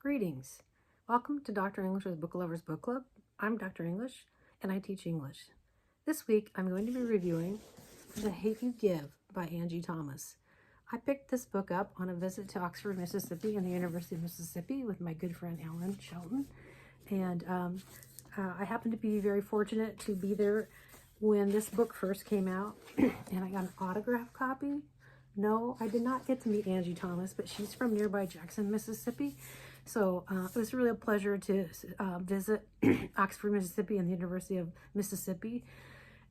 Greetings. Welcome to Dr. English's Book Lovers Book Club. I'm Dr. English, and I teach English. This week, I'm going to be reviewing The Hate You Give by Angie Thomas. I picked this book up on a visit to Oxford, Mississippi and the University of Mississippi with my good friend Ellen Shelton. And I happened to be very fortunate to be there when this book first came out, and I got an autographed copy. No, I did not get to meet Angie Thomas, but she's from nearby Jackson, Mississippi. So it was really a pleasure to visit Oxford, Mississippi and the University of Mississippi,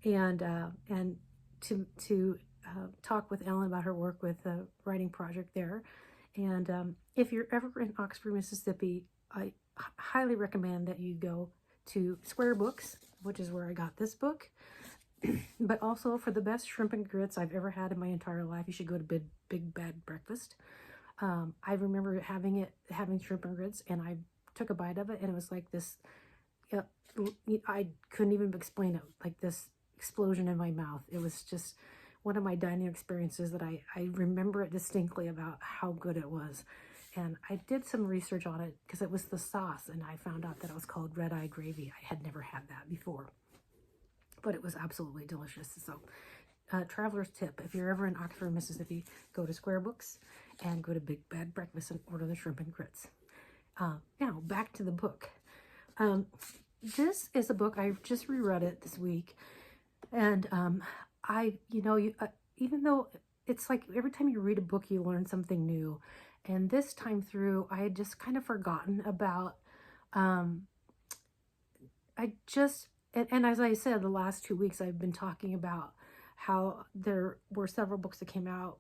and to talk with Ellen about her work with the writing project there. And if you're ever in Oxford, Mississippi, I highly recommend that you go to Square Books, which is where I got this book. But also, for the best shrimp and grits I've ever had in my entire life, you should go to Big Bad Breakfast. I remember having shrimp and grits, and I took a bite of it, and it was like this, I couldn't even explain it, like this explosion in my mouth. It was just one of my dining experiences that I remember it distinctly about how good it was. And I did some research on it because it was the sauce, and I found out that it was called red-eye gravy. I had never had that before, but it was absolutely delicious. So traveler's tip, if you're ever in Oxford, Mississippi, go to Square Books and go to Big Bad Breakfast and order the shrimp and grits. Now, back to the book. This is a book, I just reread it this week, and even though it's like every time you read a book, you learn something new, and this time through, I had just kind of forgotten about, and as I said, the last 2 weeks, I've been talking about how there were several books that came out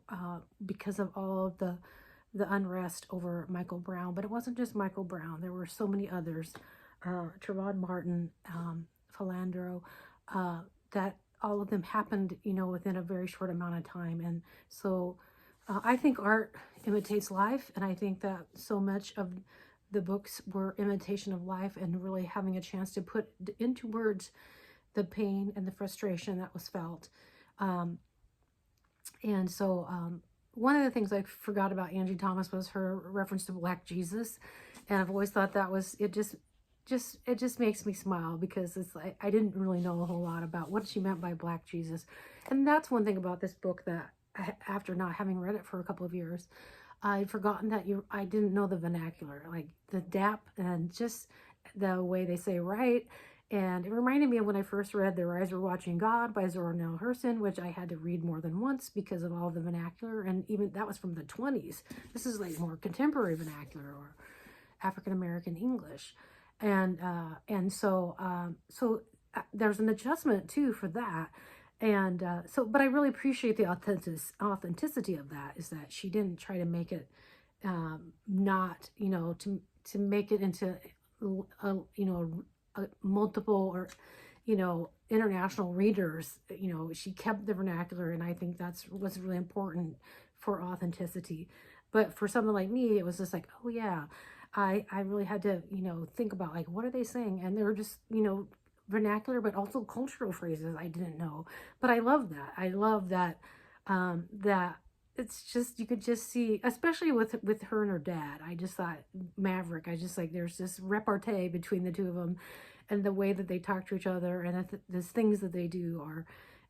because of all of the unrest over Michael Brown. But it wasn't just Michael Brown. There were so many others, Trayvon Martin, Philandro, that all of them happened, within a very short amount of time. And so I think art imitates life, and I think that so much of the books were imitation of life and really having a chance to put into words the pain and the frustration that was felt. And so one of the things I forgot about Angie Thomas was her reference to Black Jesus. And I've always thought that was, it just makes me smile, because it's like, I didn't really know a whole lot about what she meant by Black Jesus. And that's one thing about this book that after not having read it for a couple of years, I'd forgotten that I didn't know the vernacular, like the dap and just the way they say right. And it reminded me of when I first read Their Eyes Were Watching God by Zora Neale Hurston, which I had to read more than once because of all the vernacular. And even that was from the 20s. This is like more contemporary vernacular or African-American English. And so there's an adjustment too for that. And but I really appreciate the authenticity of that, is that she didn't try to make it not, to make it into multiple or international readers. She kept the vernacular, and I think that's what's really important for authenticity. But for someone like me, it was just like, oh yeah, I really had to think about, like, what are they saying? And they were just vernacular, but also cultural phrases I didn't know. But I love that. I love that that it's just, you could just see, especially with her and her dad. I just thought Maverick, I just like, there's this repartee between the two of them, and the way that they talk to each other, and the things that they do are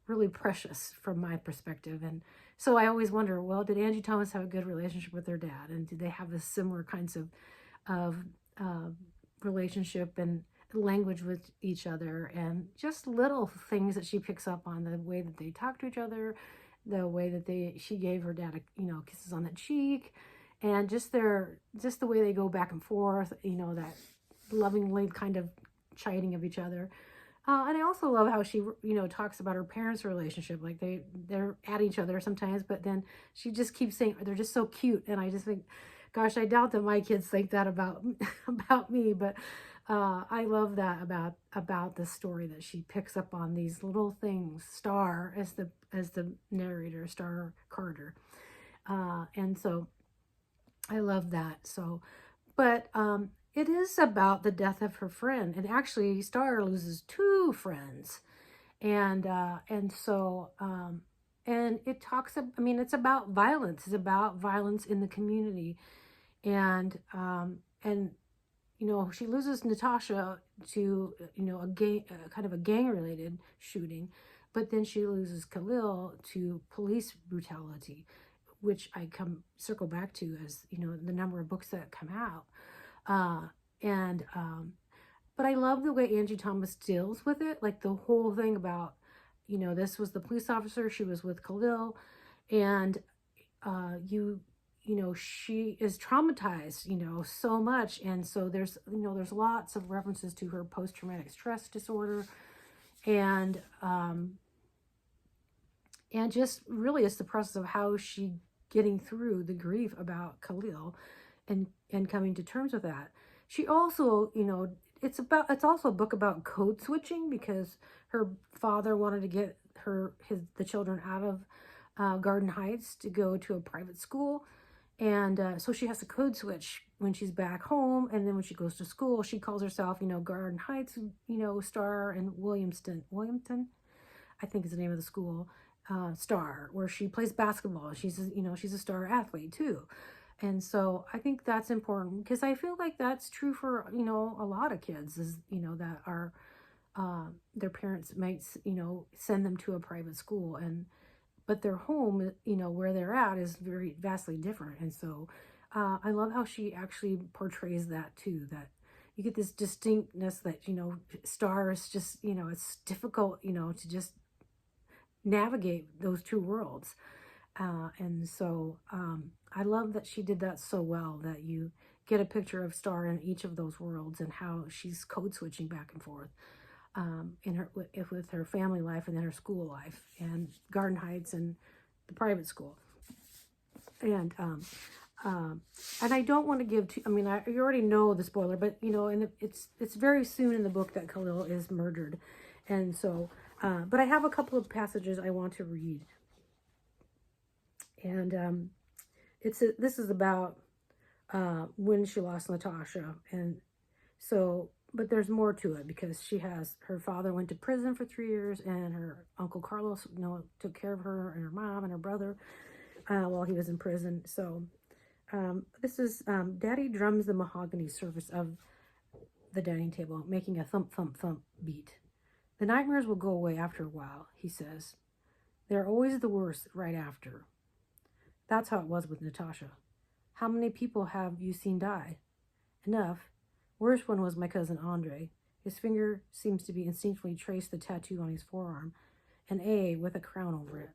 really precious from my perspective. And so I always wonder, well, did Angie Thomas have a good relationship with her dad? And did they have this similar kinds of relationship and language with each other? And just little things that she picks up on, the way that they talk to each other, the way that she gave her dad kisses on the cheek, and just the way they go back and forth, that lovingly kind of chiding of each other. And I also love how she talks about her parents' relationship, like they're at each other sometimes, but then she just keeps saying they're just so cute. And I just think, gosh, I doubt that my kids think that about me, but I love that about the story, that she picks up on these little things. Star, as the narrator, Star Carter, and so I love that. So, but it is about the death of her friend, and actually, Star loses 2 friends, and so and it talks. It's about violence. It's about violence in the community, and and she loses Natasha to a gang, kind of a gang-related shooting, but then she loses Khalil to police brutality, which I circle back to as the number of books that come out, and but I love the way Angie Thomas deals with it, like the whole thing about this was the police officer, she was with Khalil, and she is traumatized, so much. And so there's lots of references to her post-traumatic stress disorder. And just really it's the process of how she getting through the grief about Khalil and coming to terms with that. She also, it's also a book about code switching, because her father wanted to get the children out of Garden Heights to go to a private school. And so she has to code switch when she's back home. And then when she goes to school, she calls herself, Garden Heights, Star, and Williamston, I think is the name of the school, Star, where she plays basketball. She's a star athlete too. And so I think that's important, because I feel like that's true for, a lot of kids, is, that are, their parents might, send them to a private school, but their home, where they're at is very vastly different. And so I love how she actually portrays that too, that you get this distinctness that, Star is just, it's difficult, to just navigate those two worlds. And so I love that she did that so well, that you get a picture of Star in each of those worlds and how she's code switching back and forth. With her family life and then her school life, and Garden Heights and the private school. And I don't want to give too, you already know the spoiler, but it's very soon in the book that Khalil is murdered. And so but I have a couple of passages I want to read. And this is about when she lost Natasha. And so, but there's more to it, because her father went to prison for 3 years, and her Uncle Carlos, took care of her and her mom and her brother while he was in prison. So this is Daddy drums the mahogany surface of the dining table, making a thump, thump, thump beat. The nightmares will go away after a while, he says. They're always the worst right after. That's how it was with Natasha. How many people have you seen die? Enough. Worst one was my cousin Andre. His finger seems to be instinctively traced the tattoo on his forearm, an A with a crown over it.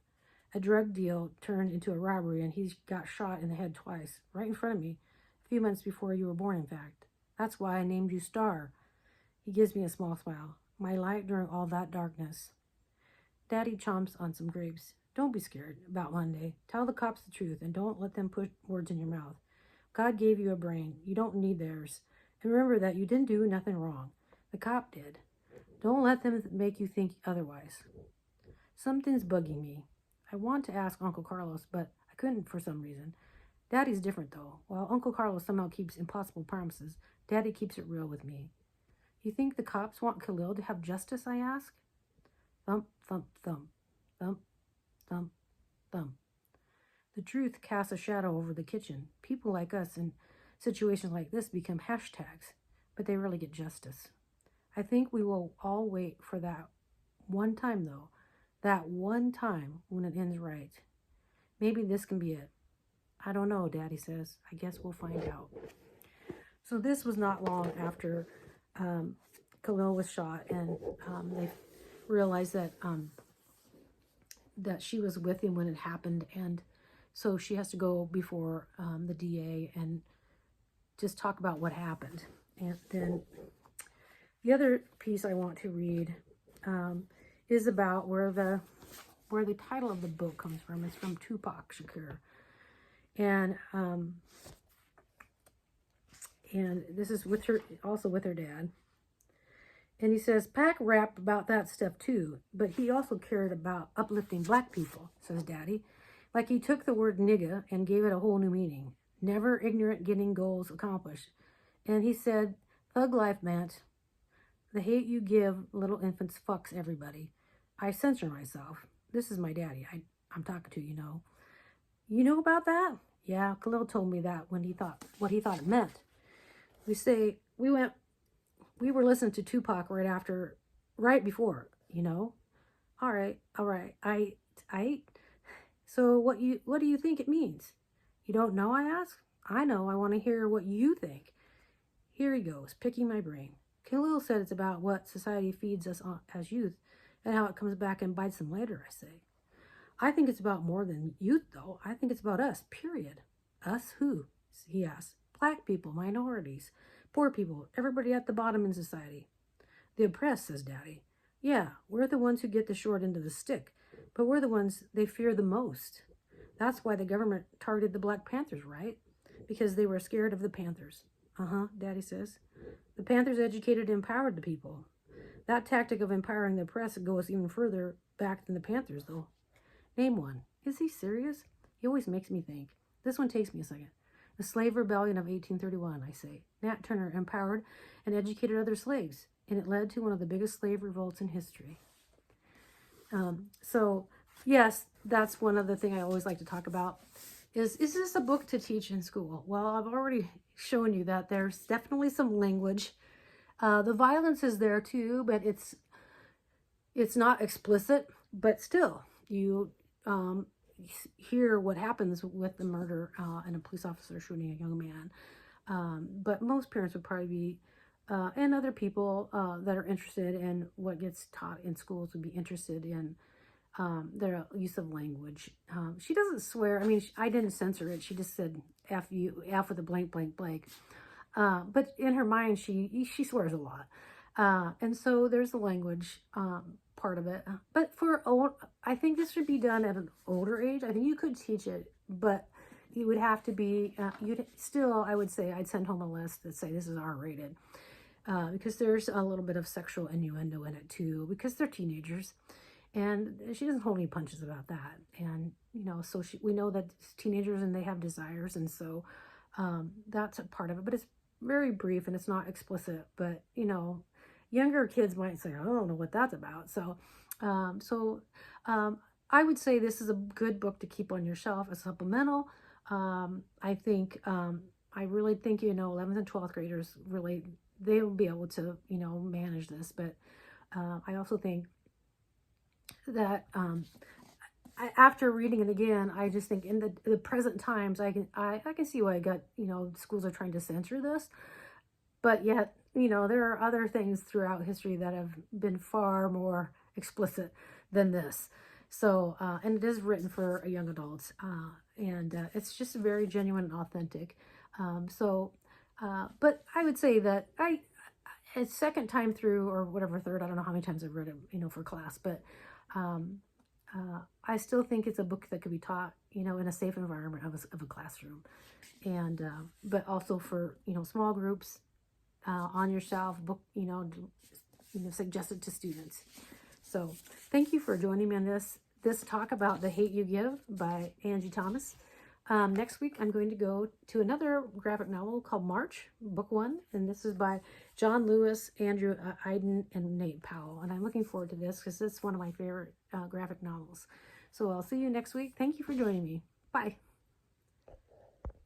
A drug deal turned into a robbery, and he got shot in the head twice, right in front of me, a few months before you were born, in fact. That's why I named you Star. He gives me a small smile. My light during all that darkness. Daddy chomps on some grapes. Don't be scared about Monday. Tell the cops the truth, and don't let them put words in your mouth. God gave you a brain. You don't need theirs. And remember that you didn't do nothing wrong. The cop did. Don't let them make you think otherwise. Something's bugging me. I want to ask Uncle Carlos, but I couldn't for some reason. Daddy's different, though. While Uncle Carlos somehow keeps impossible promises, Daddy keeps it real with me. You think the cops want Khalil to have justice, I ask? Thump, thump, thump. Thump, thump, thump. The truth casts a shadow over the kitchen. People like us in situations like this become hashtags, but they rarely get justice. I think we will all wait for that one time, though. That one time when it ends right. Maybe this can be it. I don't know, Daddy says. I guess we'll find out. So this was not long after Khalil was shot, and they realized that that she was with him when it happened, and so she has to go before the DA and just talk about what happened. And then the other piece I want to read is about where the title of the book comes from. It's from Tupac Shakur, and this is with her, also with her dad. And he says, Pac rapped about that stuff too, but he also cared about uplifting black people, says Daddy. Like he took the word nigga and gave it a whole new meaning. Never ignorant getting goals accomplished. And he said, thug life meant the hate you give little infants fucks everybody. I censor myself. This is my daddy I'm talking to, you know. You know about that? Yeah, Khalil told me that when what he thought it meant. we were listening to Tupac right before, All right, all right. I. So what do you think it means? You don't know, I ask? I know, I want to hear what you think. Here he goes, picking my brain. Khalil said it's about what society feeds us as youth and how it comes back and bites them later, I say. I think it's about more than youth, though. I think it's about us, period. Us who? He asks. Black people, minorities, poor people, everybody at the bottom in society. The oppressed, says Daddy. Yeah, we're the ones who get the short end of the stick, but we're the ones they fear the most. That's why the government targeted the Black Panthers, right? Because they were scared of the Panthers. Daddy says. The Panthers educated and empowered the people. That tactic of empowering the oppressed goes even further back than the Panthers, though. Name one. Is he serious? He always makes me think. This one takes me a second. The Slave Rebellion of 1831, I say. Nat Turner empowered and educated other slaves, and it led to one of the biggest slave revolts in history. So, yes, that's one other thing I always like to talk about. Is this a book to teach in school? Well, I've already shown you that there's definitely some language. The violence is there too, but it's not explicit. But still, you hear what happens with the murder and a police officer shooting a young man. But most parents would probably be, and other people that are interested in what gets taught in schools would be interested in their use of language. She doesn't swear. I mean, I didn't censor it. She just said F you, F with a blank, blank, blank. But in her mind, she swears a lot. And so there's the language part of it. But I think this should be done at an older age. I think you could teach it, but you would have to be, I would say I'd send home a list that say this is R-rated. Because there's a little bit of sexual innuendo in it too, because they're teenagers. And she doesn't hold any punches about that. And, so we know that it's teenagers and they have desires. And so that's a part of it. But it's very brief and it's not explicit. But, younger kids might say, I don't know what that's about. So I would say this is a good book to keep on your shelf, a supplemental. I think, I really think, 11th and 12th graders really, they will be able to, manage this. But I also think that after reading it again, I just think in the present times, I can see why schools are trying to censor this, but yet, there are other things throughout history that have been far more explicit than this. So, and it is written for young adults, and it's just very genuine and authentic. But I would say that a second time through, or whatever, third, I don't know how many times I've read it, for class, but I still think it's a book that could be taught, in a safe environment of a classroom, and but also for small groups, on your shelf, book, suggested to students. So thank you for joining me on this talk about The Hate You Give by Angie Thomas. Next week, I'm going to go to another graphic novel called March, Book 1, and this is by John Lewis, Andrew Iden, and Nate Powell. And I'm looking forward to this because it's one of my favorite graphic novels. So I'll see you next week. Thank you for joining me. Bye.